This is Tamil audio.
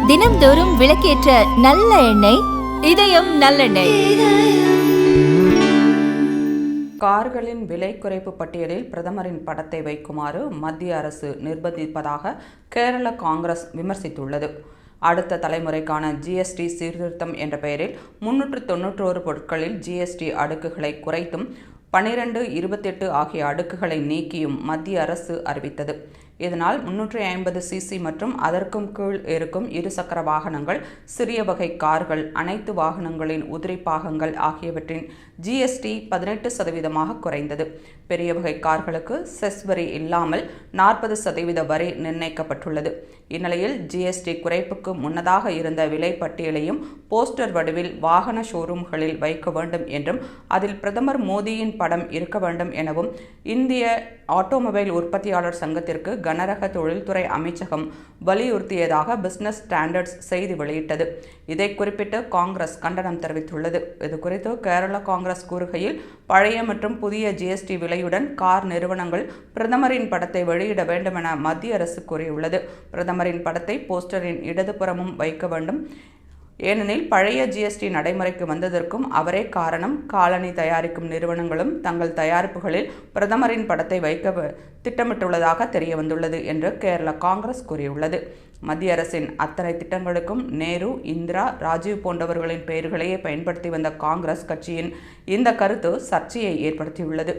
தினம்தோறும் விளக்கேற்ற நல்ல எண்ணெய் இதயம் நல்லெண்ணெய். கார்களின் விலை குறைப்பு பட்டியலில் பிரதமரின் படத்தை வைக்குமாறு மத்திய அரசு நிர்பந்திப்பதாக கேரள காங்கிரஸ் விமர்சித்துள்ளது. அடுத்த தலைமுறைக்கான ஜிஎஸ்டி சீர்திருத்தம் என்ற பெயரில் 391 பொருட்களில் ஜிஎஸ்டி அடுக்குகளை குறைத்தும் 12, 28 ஆகிய அடுக்குகளை நீக்கியும் மத்திய அரசு அறிவித்தது. இதனால் 350cc மற்றும் அதற்கும் கீழ் இருக்கும் இருசக்கர வாகனங்கள், சிறிய வகை கார்கள், அனைத்து வாகனங்களின் உதிரி பாகங்கள் ஆகியவற்றின் ஜிஎஸ்டி 18% குறைந்தது. பெரிய வகை கார்களுக்கு செஸ் வரி இல்லாமல் 40% வரி நிர்ணயிக்கப்பட்டுள்ளது. இந்நிலையில் ஜிஎஸ்டி குறைப்புக்கு முன்னதாக இருந்த விலை பட்டியலையும் போஸ்டர் வடிவில் வாகன ஷோரூம்களில் வைக்க வேண்டும் என்றும் அதில் பிரதமர் மோடியின் படம் இருக்க வேண்டும் எனவும் இந்திய ஆட்டோமொபைல் உற்பத்தியாளர் சங்கத்திற்கு கனரக தொழில்துறை அமைச்சகம் வலியுறுத்தியதாக பிசினஸ் ஸ்டாண்டர்ட்ஸ் செய்தி வெளியிட்டது. இதை குறிப்பிட்டு காங்கிரஸ் கண்டனம் தெரிவித்துள்ளது. இதுகுறித்து கேரள காங்கிரஸ் கூறுகையில், பழைய மற்றும் புதிய ஜிஎஸ்டி விலையுடன் கார் நிறுவனங்கள் பிரதமரின் படத்தை வெளியிட வேண்டும் என மத்திய அரசு கூறியுள்ளது. பிரதமரின் படத்தை போஸ்டரின் இடதுபுறமும் வைக்க வேண்டும். ஏனெனில் பழைய ஜிஎஸ்டி நடைமுறைக்கு வந்ததற்கும் அவரே காரணம். காலணி தயாரிக்கும் நிறுவனங்களும் தங்கள் தயாரிப்புகளில் பிரதமரின் படத்தை வைக்க திட்டமிட்டுள்ளதாக தெரிய வந்துள்ளது என்று கேரள காங்கிரஸ் கூறியுள்ளது. மத்திய அரசின் அத்தனை திட்டங்களுக்கும் நேரு, இந்திரா, ராஜீவ் போன்றவர்களின் பெயர்களையே பயன்படுத்தி வந்த காங்கிரஸ் கட்சியின் இந்த கருத்து சர்ச்சையை ஏற்படுத்தியுள்ளது.